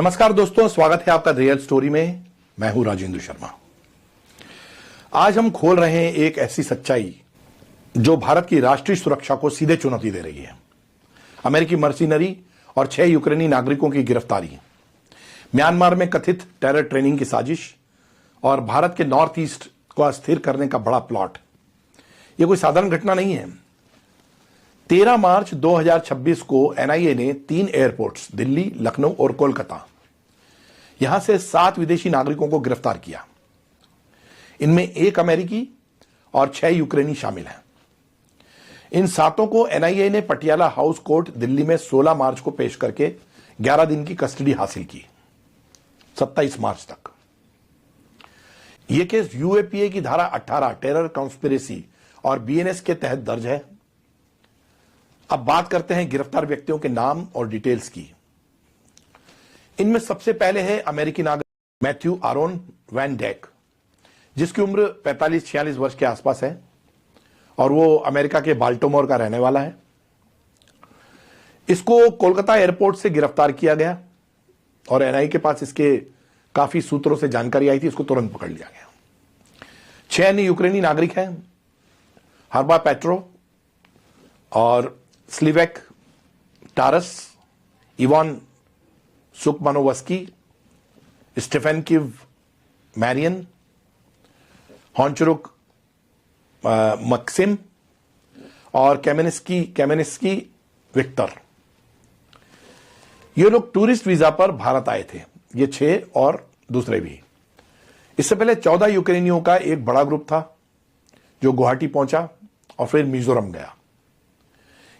नमस्कार दोस्तों, स्वागत है आपका रियल स्टोरी में। मैं हूं राजेंद्र शर्मा। आज हम खोल रहे हैं एक ऐसी सच्चाई जो भारत की राष्ट्रीय सुरक्षा को सीधे चुनौती दे रही है। अमेरिकी मर्सिनरी और 6 यूक्रेनी नागरिकों की गिरफ्तारी, म्यांमार में कथित टेरर ट्रेनिंग की साजिश और भारत के नॉर्थ ईस्ट को अस्थिर करने का बड़ा प्लॉट। यह कोई साधारण घटना नहीं है। 13 मार्च 2026 को एनआईए ने 3 एयरपोर्ट्स दिल्ली, लखनऊ और कोलकाता यहां से 7 विदेशी नागरिकों को गिरफ्तार किया। इनमें 1 अमेरिकी और 6 यूक्रेनी शामिल हैं। इन 7 को एनआईए ने पटियाला हाउस कोर्ट दिल्ली में 16 मार्च को पेश करके 11 दिन की कस्टडी हासिल की, 27 मार्च तक। यह केस यूएपीए की धारा 18 टेरर कॉन्स्पिरेसी और बीएनएस के तहत दर्ज है। अब बात करते हैं गिरफ्तार व्यक्तियों के नाम और डिटेल्स की। इनमें सबसे पहले है अमेरिकी नागरिक मैथ्यू आरोन वैन डेक, जिसकी उम्र 45-46 वर्ष के आसपास है और वो अमेरिका के बाल्टिमोर का रहने वाला है। इसको कोलकाता एयरपोर्ट से गिरफ्तार किया गया और एनआईए के पास इसके काफी सूत्रों से जानकारी आई थी। इसको तुरंत पकड़ लिया गया। 6 अन्य यूक्रेनी नागरिक हैं, हर्बा पेट्रो और Slivek Taras, Ivan Sukmanovsky, Stefan Kiv Marian, Honcharuk Maksym और कैमेनिस्की विक्टर। ये लोग टूरिस्ट वीजा पर भारत आए थे। ये 6 और दूसरे भी। इससे पहले 14 यूक्रेनियों का एक बड़ा ग्रुप था जो गुवाहाटी पहुंचा और फिर मिजोरम गया।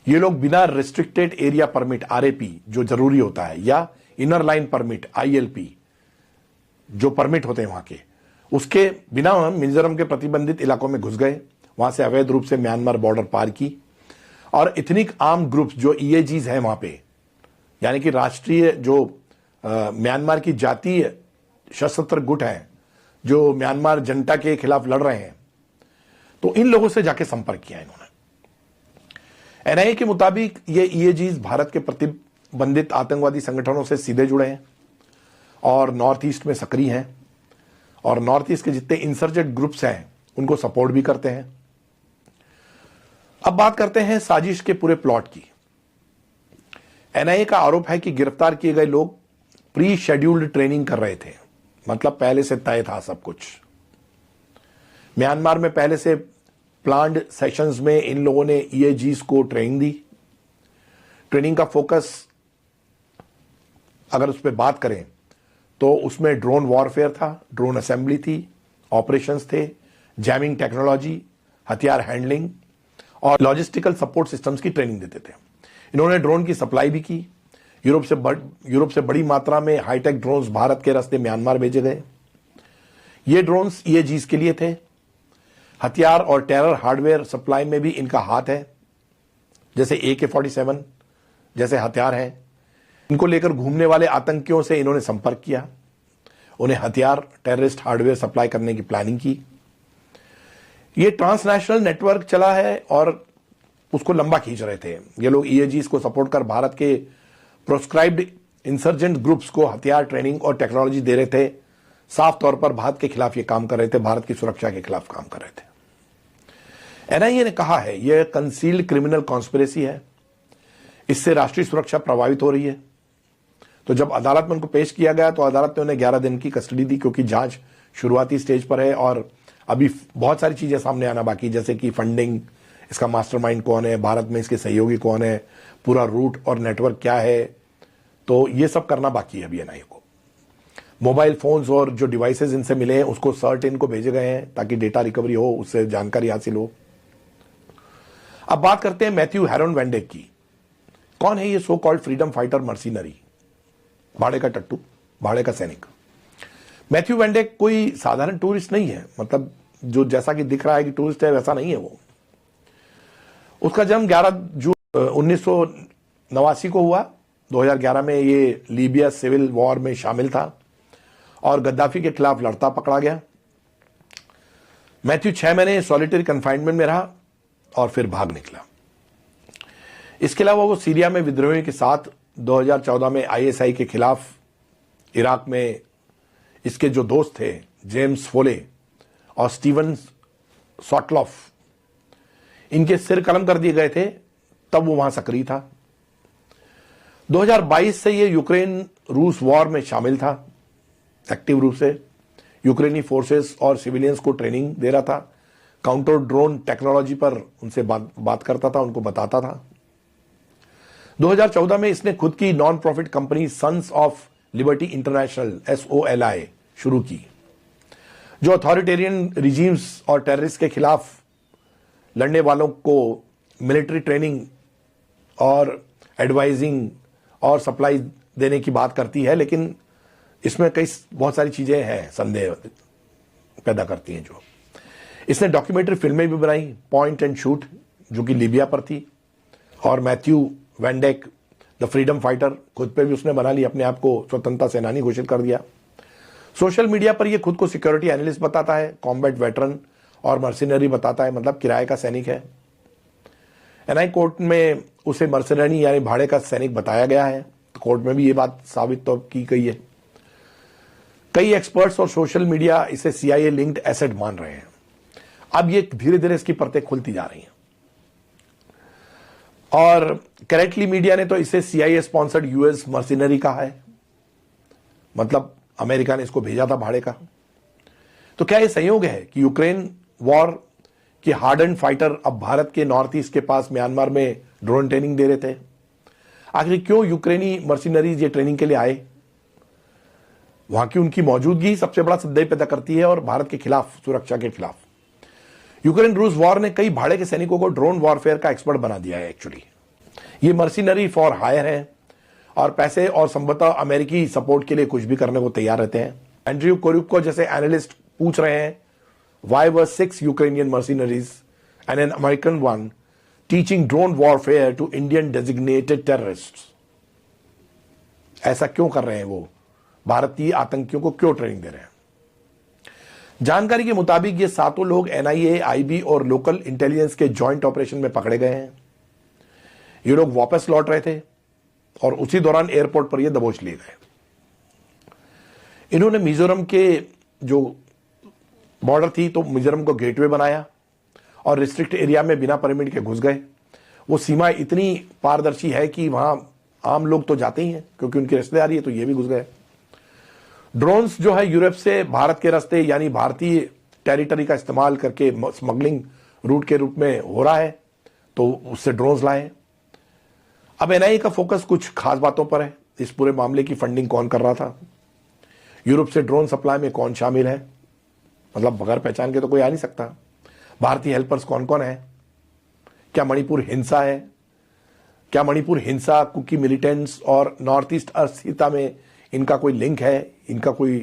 ये लोग बिना रिस्ट्रिक्टेड एरिया परमिट आरएपी जो जरूरी होता है या इनर लाइन परमिट आईएलपी जो परमिट होते हैं वहां के, उसके बिना मिजोरम के प्रतिबंधित इलाकों में घुस गए। वहां से अवैध रूप से म्यांमार बॉर्डर पार की और इथनिक आर्म ग्रुप्स जो ईएजीज हैं वहां पे, यानी कि राष्ट्रीय जो म्यांमार की जातीय सशस्त्र गुट हैं जो म्यांमार जनता के खिलाफ लड़ रहे हैं, तो इन लोगों से जाके संपर्क किया इन्होंने। एनआईए के मुताबिक ये ईएजीज भारत के प्रतिबंधित आतंकवादी संगठनों से सीधे जुड़े हैं और नॉर्थ ईस्ट में सक्रिय हैं और नॉर्थ ईस्ट के जितने इंसर्जेंट ग्रुप्स हैं उनको सपोर्ट भी करते हैं। अब बात करते हैं साजिश के पूरे प्लॉट की। एनआईए का आरोप है कि गिरफ्तार किए गए लोग प्री शेड्यूल्ड ट्रेनिंग कर रहे थे, मतलब पहले से तय था सब कुछ। म्यांमार में पहले से प्लान्ड सेशंस में इन लोगों ने ईएजीज को ट्रेनिंग दी। ट्रेनिंग का फोकस अगर उस पर बात करें तो उसमें ड्रोन वॉरफेयर था, ड्रोन असेंबली थी, ऑपरेशंस थे, जैमिंग टेक्नोलॉजी, हथियार हैंडलिंग और लॉजिस्टिकल सपोर्ट सिस्टम्स की ट्रेनिंग देते थे। इन्होंने ड्रोन की सप्लाई भी की। यूरोप से बड़ी मात्रा में हाईटेक ड्रोन्स भारत के रास्ते म्यांमार भेजे गए। ये ड्रोन्स ईएजीज के लिए थे। हथियार और टेरर हार्डवेयर सप्लाई में भी इनका हाथ है, जैसे AK-47 जैसे हथियार हैं। इनको लेकर घूमने वाले आतंकियों से इन्होंने संपर्क किया, उन्हें हथियार टेररिस्ट हार्डवेयर सप्लाई करने की प्लानिंग की। ये ट्रांसनेशनल नेटवर्क चला है और उसको लंबा खींच रहे थे। ये लोग ईएजीज को सपोर्ट कर भारत के प्रोस्क्राइब्ड इंसर्जेंट ग्रुप्स को हथियार, ट्रेनिंग और टेक्नोलॉजी दे रहे थे। साफ तौर पर भारत के खिलाफ ये काम कर रहे थे, भारत की सुरक्षा के खिलाफ काम कर रहे थे। एनआईए ने कहा है यह कंसील्ड क्रिमिनल कॉन्स्पिरेसी है, इससे राष्ट्रीय सुरक्षा प्रभावित हो रही है। तो जब अदालत में उनको पेश किया गया तो अदालत ने उन्हें 11 दिन की कस्टडी दी, क्योंकि जांच शुरुआती स्टेज पर है और अभी बहुत सारी चीजें सामने आना बाकी, जैसे कि फंडिंग, इसका मास्टरमाइंड कौन है, भारत में इसके सहयोगी कौन है, पूरा रूट और नेटवर्क क्या है। तो ये सब करना बाकी है अभी एनआईए को। मोबाइल फोन्स और जो डिवाइसेस इनसे मिले हैं उसको सर्ट इनको भेजे गए हैं ताकि डेटा रिकवरी हो, उससे जानकारी हासिल हो। अब बात करते हैं मैथ्यू हैरोन वैन डेक की। कौन है ये so called freedom fighter mercenary, भाड़े का टट्टू, भाड़े का सैनिक? मैथ्यू वैन डेक कोई साधारण टूरिस्ट नहीं है, मतलब जो जैसा कि दिख रहा है कि टूरिस्ट है वैसा नहीं है वो। उसका जन्म 11 जून 1989 को हुआ। 2011 में ये लीबिया सिविल वॉर में शामिल था और गद्दाफी के खिलाफ लड़ता पकड़ा गया। मैथ्यू 6 महीने सॉलिटरी कन्फाइनमेंट में रहा और फिर भाग निकला। इसके अलावा वो सीरिया में विद्रोहियों के साथ 2014 में आईएसआई के खिलाफ इराक में इसके जो दोस्त थे जेम्स फोले और स्टीवन सॉटलॉफ, इनके सिर कलम कर दिए गए थे, तब वो वहां सक्रिय था। 2022 से ये यूक्रेन रूस वॉर में शामिल था, एक्टिव रूप से यूक्रेनी फोर्सेस और सिविलियंस को ट्रेनिंग दे रहा था, काउंटर ड्रोन टेक्नोलॉजी पर उनसे बात करता था, उनको बताता था। 2014 में इसने खुद की non profit company sons of liberty international SOLI शुरू की, जो अथॉरिटेरियन रिजीम्स और टेररिस्ट के खिलाफ लड़ने वालों को मिलिट्री ट्रेनिंग और एडवाइजिंग और सप्लाई देने की बात करती है, लेकिन इसमें बहुत सारी चीजें हैं, संदेह पैदा करती हैं। जो इसने डॉक्यूमेंट्री फिल्में भी बनाई, पॉइंट एंड शूट जो कि लीबिया पर थी, और मैथ्यू वैंडेक द फ्रीडम फाइटर खुद पे भी उसने बना ली, अपने आप को स्वतंत्रता सेनानी घोषित कर दिया। सोशल मीडिया पर ये खुद को सिक्योरिटी एनालिस्ट बताता है, कॉम्बैट वेटरन और मर्सिनरी बताता है, मतलब किराए का सैनिक है। एनआई कोर्ट में उसे मर्सिनरी यानी भाड़े का सैनिक बताया गया है, तो कोर्ट में भी ये बात साबित तो की गई है। कई एक्सपर्ट्स और सोशल मीडिया इसे CIA लिंक्ड एसेट मान रहे हैं। अब ये धीरे धीरे इसकी परतें खुलती जा रही हैं, और करेक्टली मीडिया ने तो इसे CIA स्पॉन्सर्ड US मर्सिनरी कहा है, मतलब अमेरिका ने इसको भेजा था भाड़े का। तो क्या यह संयोग है कि यूक्रेन वॉर के हार्डन्ड फाइटर अब भारत के नॉर्थ ईस्ट के पास म्यांमार में ड्रोन ट्रेनिंग दे रहे थे? आखिर क्यों यूक्रेनी मर्सिनरीज ये ट्रेनिंग के लिए आए? वहां की उनकी मौजूदगी सबसे बड़ा संदेह पैदा करती है, और भारत के खिलाफ, सुरक्षा के खिलाफ। यूक्रेन रूस वॉर ने कई भाड़े के सैनिकों को ड्रोन वॉरफेयर का एक्सपर्ट बना दिया है। एक्चुअली ये मर्सिनरी फॉर हायर है, और पैसे और संभवतः अमेरिकी सपोर्ट के लिए कुछ भी करने को तैयार रहते हैं। एंड्रयू कोरुपको जैसे एनालिस्ट पूछ रहे हैं, why were 6 Ukrainian mercenaries and an American one teaching drone warfare to Indian designated terrorists? ऐसा क्यों कर रहे हैं? वो भारतीय आतंकियों को क्यों ट्रेनिंग दे रहे हैं? जानकारी के मुताबिक ये सातों लोग NIA, IB और लोकल इंटेलिजेंस के जॉइंट ऑपरेशन में पकड़े गए हैं। ये लोग वापस लौट रहे थे, और उसी दौरान एयरपोर्ट पर ये दबोच लिए गए। इन्होंने मिजोरम के जो बॉर्डर थी, तो मिजोरम को गेटवे बनाया और रिस्ट्रिक्ट एरिया में बिना परमिट के घुस गए। वो सीमा इतनी पारदर्शी है कि वहां आम लोग तो जाते ही हैं, क्योंकि उनकी रिश्तेदारी है, तो ये भी घुस गए। ड्रोन्स जो है यूरोप से भारत के रास्ते यानी भारतीय टेरिटरी का इस्तेमाल करके स्मगलिंग रूट के रूप में हो रहा है, तो उससे ड्रोन्स लाए। अब NIA का फोकस कुछ खास बातों पर है। इस पूरे मामले की फंडिंग कौन कर रहा था, यूरोप से ड्रोन सप्लाई में कौन शामिल है, मतलब बगैर पहचान के तो कोई आ नहीं सकता। भारतीय हेल्पर्स कौन कौन है, क्या मणिपुर हिंसा है, क्या मणिपुर हिंसा, कुकी मिलिटेंट्स और नॉर्थ ईस्ट अस्थिरता में इनका कोई लिंक है, इनका कोई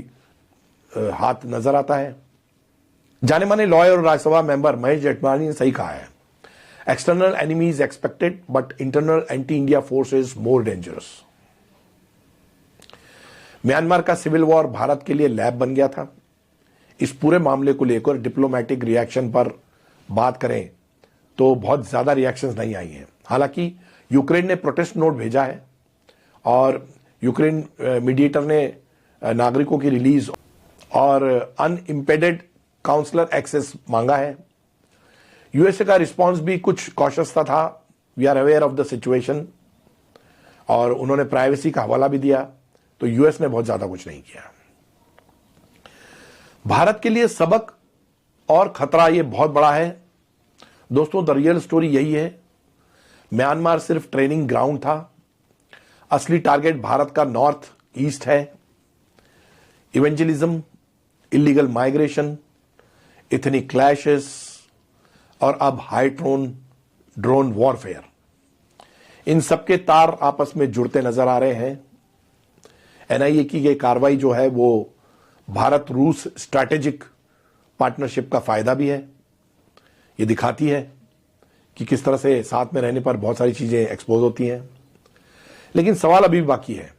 हाथ नजर आता है? जाने माने लॉयर और राज्यसभा मेंबर महेश जेठमलानी ने सही कहा है, external enemy is expected but internal anti India force is more dangerous. Myanmar का सिविल वॉर भारत के लिए लैब बन गया था। इस पूरे मामले को लेकर डिप्लोमेटिक रिएक्शन पर बात करें तो बहुत ज्यादा रिएक्शंस नहीं आई हैं। हालांकि यूक्रेन ने प्रोटेस्ट नोट भेजा है, और यूक्रेन मीडिएटर ने नागरिकों की रिलीज और अनइम्पेडेड काउंसलर एक्सेस मांगा है। USA का रिस्पांस भी कुछ कॉशियसता था, we are aware of the situation, और उन्होंने प्राइवेसी का हवाला भी दिया। तो US ने बहुत ज्यादा कुछ नहीं किया। भारत के लिए सबक और खतरा ये बहुत बड़ा है। दोस्तों, द रियल स्टोरी यही है, म्यांमार सिर्फ ट्रेनिंग ग्राउंड था। असली टारगेट भारत का नॉर्थ ईस्ट है। Evangelism, illegal migration, ethnic clashes और अब हाई ड्रोन वॉरफेयर, इन सबके तार आपस में जुड़ते नजर आ रहे हैं। NIA की ये कार्रवाई जो है वो भारत रूस स्ट्रैटेजिक पार्टनरशिप का फायदा भी है। ये दिखाती है कि किस तरह से साथ में रहने पर बहुत सारी चीजें एक्सपोज होती हैं। लेकिन सवाल अभी भी बाकी है,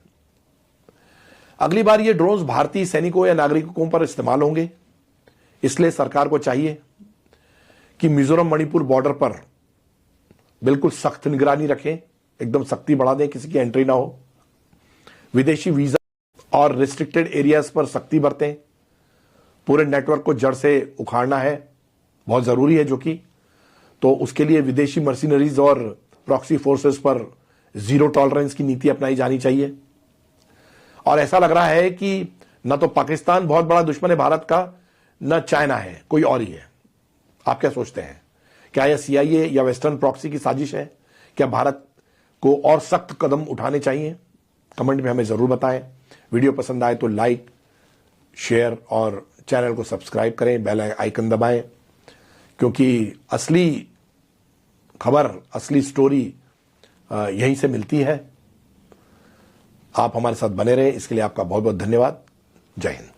अगली बार ये ड्रोन्स भारतीय सैनिकों या नागरिकों पर इस्तेमाल होंगे। इसलिए सरकार को चाहिए कि मिजोरम मणिपुर बॉर्डर पर बिल्कुल सख्त निगरानी रखें, एकदम सख्ती बढ़ा दें, किसी की एंट्री ना हो। विदेशी वीजा और रिस्ट्रिक्टेड एरियाज पर सख्ती बरतें। पूरे नेटवर्क को जड़ से उखाड़ना है, बहुत जरूरी है जो कि, तो उसके लिए विदेशी मर्सिनरीज और प्रॉक्सी फोर्सेस पर जीरो टॉलरेंस की नीति अपनाई जानी चाहिए। और ऐसा लग रहा है कि न तो पाकिस्तान बहुत बड़ा दुश्मन है भारत का, न चाइना है, कोई और ही है। आप क्या सोचते हैं? क्या यह CIA या वेस्टर्न प्रॉक्सी की साजिश है? क्या भारत को और सख्त कदम उठाने चाहिए? कमेंट में हमें जरूर बताएं। वीडियो पसंद आए तो लाइक, शेयर और चैनल को सब्सक्राइब करें, बेल आइकन दबाएं, क्योंकि असली खबर, असली स्टोरी यहीं से मिलती है। आप हमारे साथ बने रहें, इसके लिए आपका बहुत बहुत धन्यवाद। जय हिंद।